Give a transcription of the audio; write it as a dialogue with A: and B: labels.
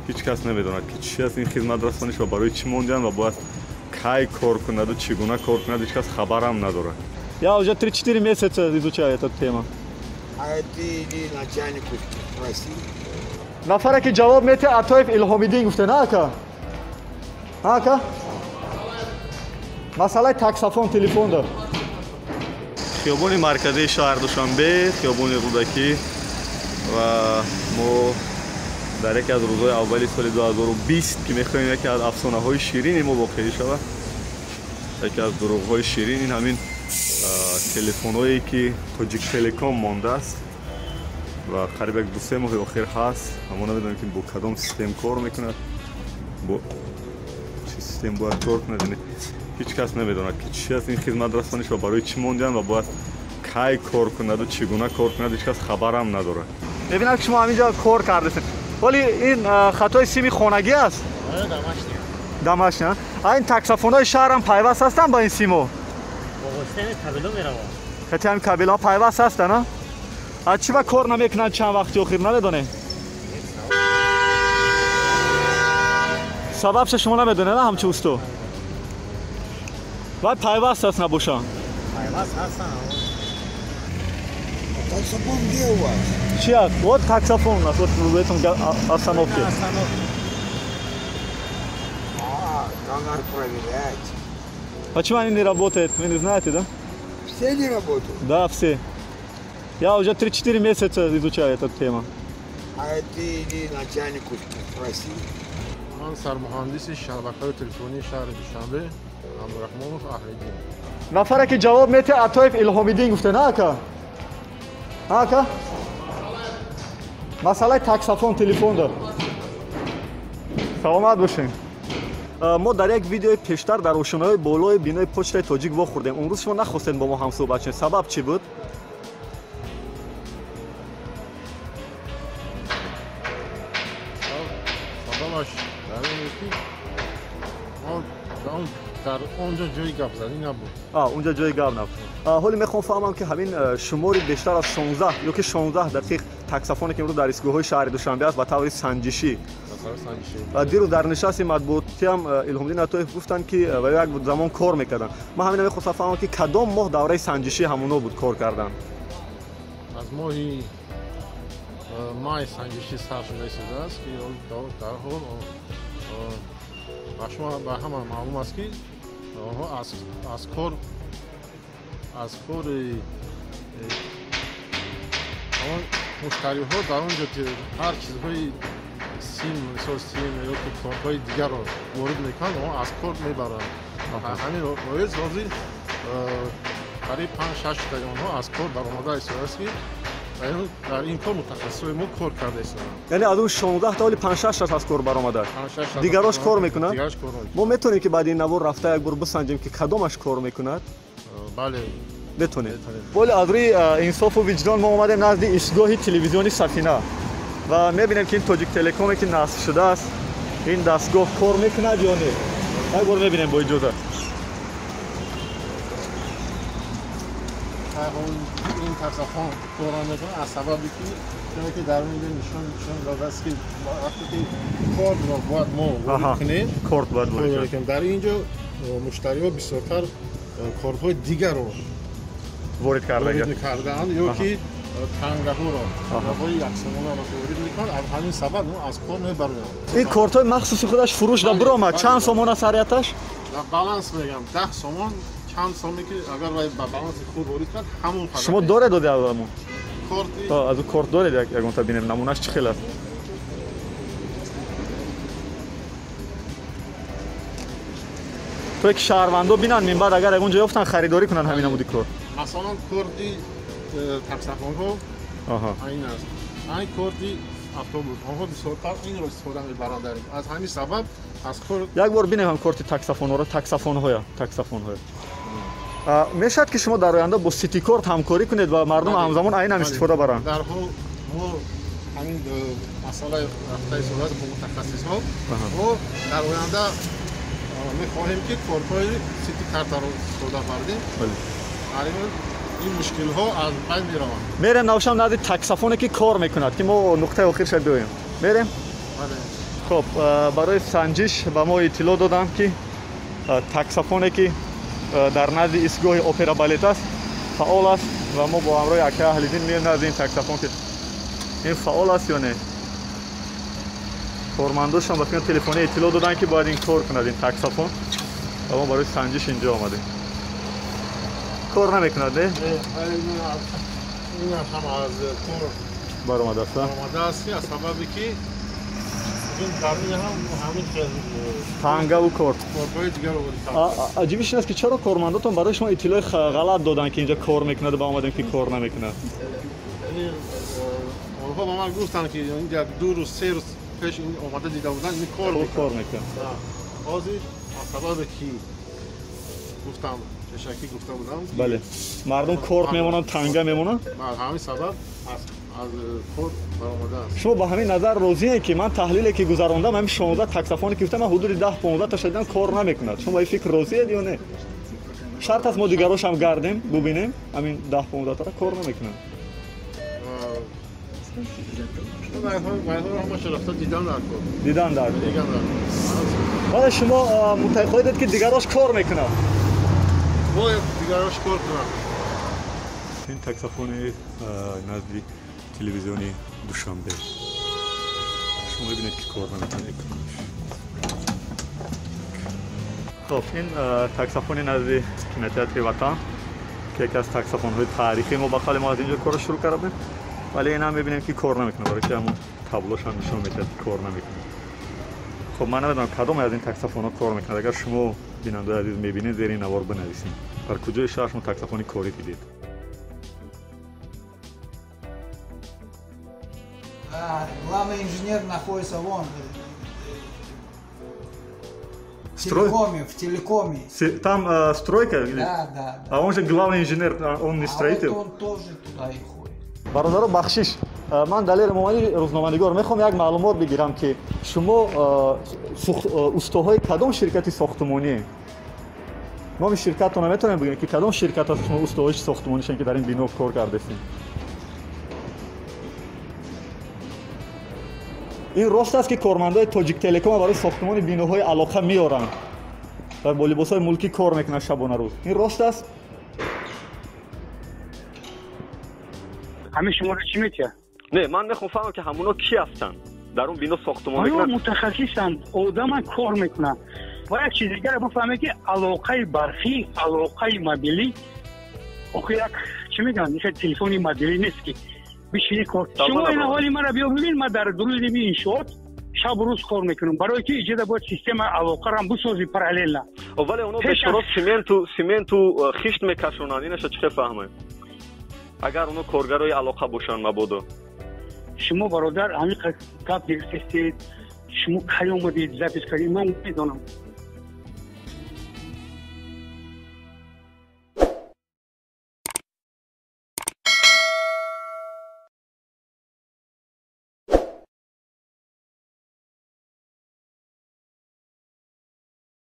A: هیچ کس نمیدوند که چی است این خدمت رسانیش و برای چی موندن و باید کی کار کند و چگونه کار کند هیچ کس خبر هم نداره.
B: Я уже 3-4 месяца изучаю эту тему.
C: А ты начальнику спроси.
B: Нафаре ки ҷавоб мете Атоев Илҳомиддин гуфте на ака? Ака? Масъалаи таксофон телефон дор.
A: خیابان مرکزی شهر دوشنبه، خیابان رودکی و ما در یکی از روزهای اولی سال 2020 که می‌خوایم یکی از افسانه‌های شیرین ما واقع شود. یکی از دروغ‌های شیرین این همین تلفن‌هایی که تاجیک تلکام مانده است و قریب یک 2-3 ماه آخر هست. اما نمی‌دونیم که با کدام سیستم کار می‌کند. با چه سیستم باید کار کند. هیچ کس نمی‌داند که چی است این خدمت رسانیش و برای چی موندن و باید کی کار کند و چگونه کار کند هیچ کس خبر هم نداره.
B: ببینم که شما همینجا کار کردید. ولی این خطای سیم خانگی است. دمش نه. این تاکسافون‌های شهر هم پیوست هستن با این سیمو.
D: با واسطه کابل میروه.
B: خطی هم کابل پیوست هستن نه؟ از چی با کار نمیکنن چند وقتی آخر نمیدونه؟ سببش شما نمیدونه نه همچه اوستو؟ باید پیوست هست نباشن.
D: پیوست هستن.
C: Таксофон где у вас?
B: چی هست؟ вот таксофон у нас, вот в этом остановке.
C: Там надо проверять.
B: Почему они не работают? Вы не знаете, да?
C: Все не работают?
B: Да, все. Я уже 3-4 месяца изучаю эту тему.
C: А ты начальнику спроси.
E: من سرمهندس شبکه‌های تلفنی شهر دوشنبه عبدالرحمنов اهلیدین.
B: نفره که جواب میده عطایف الهامیدین گفته نه اکا؟ اکا؟ مسئله تاکسافون تلفن دار. سلامت باشین. ما در یک ویدیو پیشتر در روشنایی بالای بینای پشت تاجیک واخوردیم. اون روز شما نخواستین با ما هم صحبت کنید. سبب چی بود؟
E: سببش در این که ما در اونجا جای گپ زدی نبود.
B: اونجا جای گپ نبود. حالا میخوام فهمم که همین شماری بیشتر از 16 یا که 16 دقیق تاکسافونی که امروز در ایستگاه‌های شهر دوشنبه است با طور سنجشی. دیروز در نشست مطبوعاتی هم الهامدین عطایف گفتن که و یک زمان کار میکردن. ما همین میخواستم فهمم که کدام ماه دوره سنجشی همونا بود کار کردن.
E: از ماهی مای سنجشی سر شده است که در حال شما به همه معلوم است که از کار مشتری ها در اونجا که هر چیزهای سیم مثل سیم یا که کارت‌های دیگر رو وارد میکنن از کار میبرن. همین روز روزی قریب 5-6 تا اونها از کار برآمده است که در این کار متخصصای ما کار کرده است.
B: یعنی از اون 16 تا ولی 5-6 از کار برآمده. دیگراش کار میکنن؟
E: دیگراش کار میکنن.
B: ما میتونیم که بعد این نوار رفته یک بار بسنجیم که کدامش کار میکند؟
E: بله.
B: بتونید. ولی از روی انصاف و وجدان ما اومدیم نزد ایستگاه تلویزیونی سفینه و میبینیم که این تاجیک تلکامی که نصب شده است این دستگاه کار میکنه یا نه؟ یک بار میبینیم با اجازه.
E: این تاکسافون کار میکنه از سببی که در اونجا نشان داده است که وقتی که کارت را باید ما وارد کنیم
B: کارت باید وارد کنیم.
E: در اینجا مشتری ها بسیارتر کارت های دیگر رو
B: وارد
E: کردن یا که تنگه ها را یک سمانه را وارد میکنن. همین سبب از کار میبرن.
B: این کارت های مخصوص خودش فروش را برآمد. چند سامان است سریعتش؟
E: بالانس میگم 10 سامان چند سامی که اگر با بالانس خوب وارد کرد همون خرید.
B: شما داره داده آدمو؟
E: کارت
B: از اون کارت دارید یک تا ببینیم نمونهش چه خیلی است. تو یک شهروندا بینن من بعد اگر اونجا یافتن خریداری کنن همین نمودی کار.
E: مثلا کارتی تاکسافون ها این است. این کارتی اتوبوس ها بسیارتر این رو استفاده میبرند. از همین سبب از کار
B: یک بار ببینیم هم کارت تاکسافون رو تاکسافون ها میشد که شما در آینده با سیتی کارت همکاری کنید و مردم همزمان عین هم استفاده برن.
E: در حال ما همین مسئله رفته صحبت با متخصص‌ها و در آینده می‌خواهیم که کارت‌های سیتی کارت رو استفاده بردیم. این مشکل‌ها از بین می‌روند.
B: میریم نوشم نزد تاکسافونی که کار میکند که ما نقطه آخر شد دویم. میریم؟
E: بله.
B: خب برای سنجش به ما اطلاع دادن که تاکسافونی که در نزد ایستگاه اپرا بالت است فعال است و ما با همراه یک اهل دین میایم نزد این تاکسافون که این فعال است یا نه. کارمنداش هم به تلفنی اطلاع دادن که باید این کار کند این تاکسافون و ما برای سنجش اینجا آمدیم. کار نمیکند نه؟
E: این هم از کار
B: برآمده است.
E: برآمده است از سببی که این درمی هم همین
B: تنگه و کار.
E: کارهای دیگر رو بودید.
B: عجیبش این است که چرا کارمنداتون برای شما اطلاع غلط دادن که اینجا کار میکند و با آمدیم که کار نمیکند؟
E: آنها با من گفتن که این یک 2 روز 3 روز پیش این آمده دیده بودن این کار
B: میکند.
E: بازی از سبب کی گفتم چه شکلی گفته بودم.
B: بله مردم کار میمونن تنگه میمونن.
E: همین سبب از کار برآمده است.
B: شما با همین نظر راضی هستید که من تحلیلی که گذراندم همین 16 تاکسافونی که گفتم من حدود 10 15 تا شدن کار نمیکند. شما با این فکر راضی هستید یا نه؟ شرط است ما دیگراش هم گردیم ببینیم همین 10 15 تا کار نمیکنن. دیدن در حالا شما معتقدید که دیگراش کار میکنن؟
E: باید دیگراش کار کنن.
B: این تاکسافون نزدی تلویزیونی دوشنبه شما ببینید که کار نمیکنه. خب این تاکسافون نزدی کمیته وطن که یکی از تاکسافون های تاریخی ما بخاطر ما از اینجا کار شروع کردیم ولی این هم میبینیم که کار نمیکنه برای که همون تابلوش هم نشون میده که کار نمیکنه. خب من نمیدونم کدوم از این تاکسافون ها کار میکنه. اگر شما بیننده عزیز میبینید زیر این نوار بنویسید در کجای شهر شما تاکسافون کاری دیدید.
F: Главный инженер находится вон в телекоме.
B: Там стройка?
F: Да.
B: А он же главный инженер, он не строитель?
F: Он тоже туда и ходит.
B: برادر بخشش من دلیل اومدی روزنامه‌نگار میخوام یک معلومات بگیرم که شما استادهای کدام شرکتی ساختمانی نام شرکت رو نمیتونم بگم که کدام شرکت است شما استادهای ساختمانیشن که در این بنا کار کردید؟ این راست است که کارمندای تاجیک تلکام برای ساختمان بیناهای علاقه میارن و با لباسای ملکی کار میکنن شبانه روز. این راست است؟
G: همه شما رو چی میگه؟
A: نه من میخوام فهمم که همونا کی هستن در اون بنا ساختمان
G: میکنن.
A: میکنن
G: متخصصن آدم کار میکنن و یک چیز دیگه رو بفهمه که علاقه برقی علاقه مبیلی آخه یک چی میگن میشه تلفنی مبیلی نیست که بشینی کار. شما این حالی من رو بیا ببین من در دروز این شد شب روز کار میکنم برای که ایجاد باید سیستم علاقه را بسازی پارالل.
A: ولی اونا به شرط سیمنت و خشت میکشونن اینش چه فهمه؟ اگر اونا کارگرای علاقه باشن مبادا.
G: شما برادر همین کار گرفتید شما کی اومدید زبط کردید من میدونم